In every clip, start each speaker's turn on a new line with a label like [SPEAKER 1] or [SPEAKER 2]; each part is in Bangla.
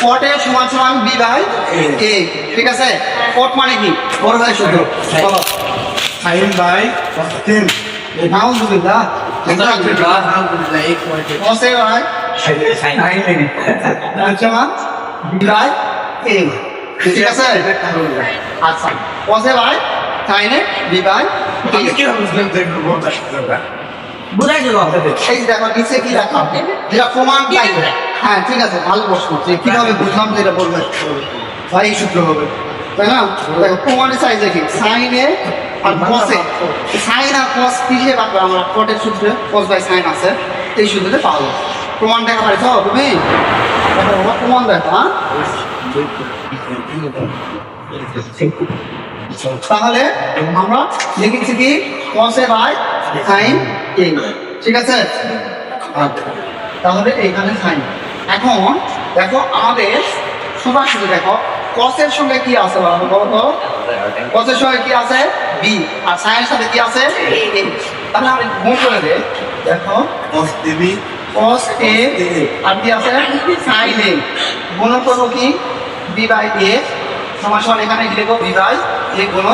[SPEAKER 1] কট এ সমান সমান বি বাই এ, ঠিক আছে? কট মানে কি? বড় ভাই সূত্র বলো।
[SPEAKER 2] সাইন বাই 10
[SPEAKER 1] নাউজুবিল্লাহ কস এ বাই সমান বি বাই এ, ঠিক আছে? আচ্ছা, cos A by sine A B by A.
[SPEAKER 3] বুঝাই দিল
[SPEAKER 1] এই দেখো নিচে কি লেখা, যেটা প্রমাণ পাই। হ্যাঁ ঠিক আছে, ভালো প্রশ্ন। যে কিভাবে বুঝলাম যে এটা বলবে ভাই এই সূত্র হবে, তাই না? দেখো প্রমাণের সাইজ দেখি, সাইন এ আর কস এ, সাইন আর কস কিসে পাবো আমরা? কটের সূত্রে কস বাই সাইন আছে, এই সূত্রে পাবো। প্রমাণ দেখা পাইছো তুমি? দেখো প্রমাণ দেখো। হ্যাঁ তাহলে আমরা লিখেছি কি cos a by sin a, ঠিক আছে? তাহলে এইখানে sin। এখন দেখো আমাদের সোজাসুজি দেখো cos এর সঙ্গে কি আছে বলো তো? cos এর সঙ্গে কি আছে? b, আর sin এর সাথে কি আছে? a। তাহলে আমরা গুণ করে দেই, দেখো
[SPEAKER 2] cos ab
[SPEAKER 1] cos a আর কি আছে? sin a। গুণ করবো কি b বাই a সমান সমান, এখানে কি লিখবো? b বাই a গুণ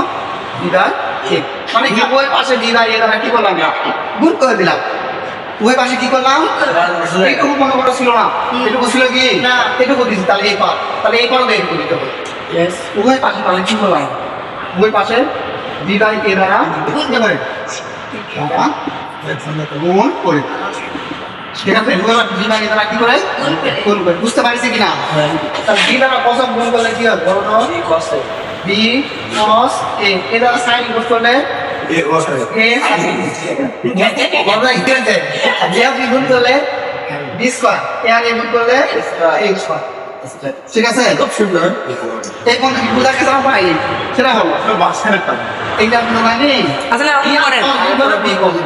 [SPEAKER 1] b বাই a, মানে কি ওই পাশে b বাই a দ্বারা কি করলাম না গুণ করে দিলাম। ওই পাশে কি করলাম? এইটুকু মনে করো ছিল না, এটুকু ছিল কি না, এটুকু দিচ্ছি। তাহলে এই পার, তাহলে এই পারও এইটুকু দিতে হবে। উভয় পাশে তাহলে কি করলাম? উভয় পাশে b বাই a দ্বারা গুণ করে গুণ করে, ঠিক আছে? উভয় পাশে b বাই a দ্বারা কি করে গুণ করে, বুঝতে পারছি কিনা? তাহলে b দ্বারা cos গুণ করলে কি হবে বলো তো? b cos a, এ দ্বারা sin গুণ করলে
[SPEAKER 2] a cos a
[SPEAKER 1] বড় ইকুয়েশন যে আপনি গুণ করলে b স্কয়ার, এ আর a গুণ করলে a স্কয়ার, ঠিক আছে?
[SPEAKER 2] খুব সুন্দর
[SPEAKER 1] এই কোন কি বুঝা গেছে না ভাই? সেটা হলো
[SPEAKER 2] মাঝখানে থাকে
[SPEAKER 1] এইটা আপনি মানে
[SPEAKER 3] আসলে আপনি করেন
[SPEAKER 1] b করব,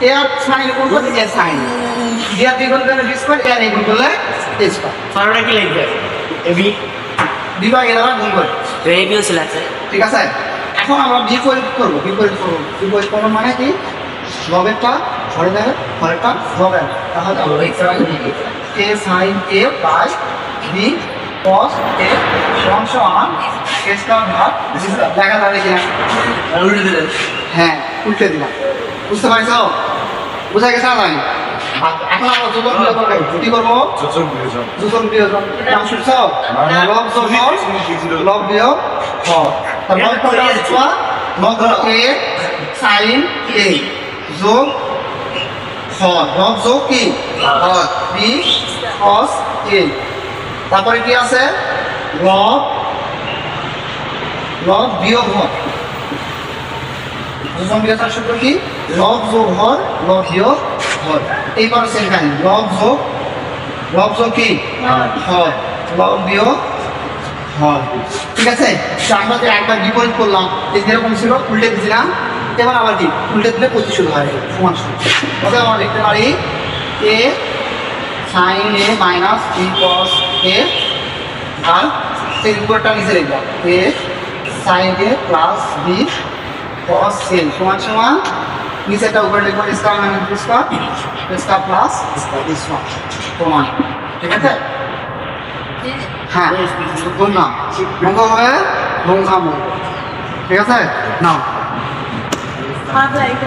[SPEAKER 1] এ আর sin গুণ করলে a sin, যে আপনি গুণ করলে b স্কয়ার, এ আর a গুণ করলে a স্কয়ার,
[SPEAKER 3] সরটা কি লিখবে এবি
[SPEAKER 1] b বাই a দ্বারা গুণ করে,
[SPEAKER 3] এবিও ছিল আছে
[SPEAKER 1] ঠিক আছে? এখন আমরা বিপরীত করবো, বিপরীত করবো মানে কি? লবেরটা ঘরে দেবে, ঘরেরটা লবের, তাহলে a sin a by b cos a সমান সমান a স্কয়ার ভাগ b স্কয়ার। দেখা যাবে কিনা?
[SPEAKER 3] উল্টে দিলেন
[SPEAKER 1] হ্যাঁ উল্টে দিলাম, বুঝতে পারছো? বুঝা গেছে না? আচ্ছা, এখন আমরা যোজন বিয়োগ করবো। কি করবো?
[SPEAKER 2] যোজন বিয়োজন
[SPEAKER 1] যোজন বিয়োজন নাম শুনছো? লব যোগ হর, লব বিয়োগ হর। তারপর কত হচ্ছে? লব a sin a যোগ হর, লব যোগ কি হর b cos a। তারপরে কি আছে? লব লব বিয়োগ হর, যোজন বিয়োগের সূত্র কি? লব যোগ হর, লব বিয়োগ হর। এইবার সেম কাহিনী, লব যোগ কি হর, লব বিয়োগ হর, ঠিক আছে? তো আমরা যে একবার বিপরীত করলাম, এই যেরকম ছিল উল্টে দিয়েছিলাম, এবার আবার কি উল্টে দিলে প্রতিশোধ হয় সমান সমান। তবে আমরা লিখতে পারি a sin a minus b cos a, আর সেই উপরটা নিচে লিখলাম a sin a plus b cos a সমান সমান, নিচেটা উপরে লিখবো square minus B square, square plus square প্রমাণ, ঠিক আছে? হ্যাঁ বললাম মঙ্গ হবে লঙ্কা মঙ্গ, ঠিক আছে? নাও
[SPEAKER 4] आप लाइक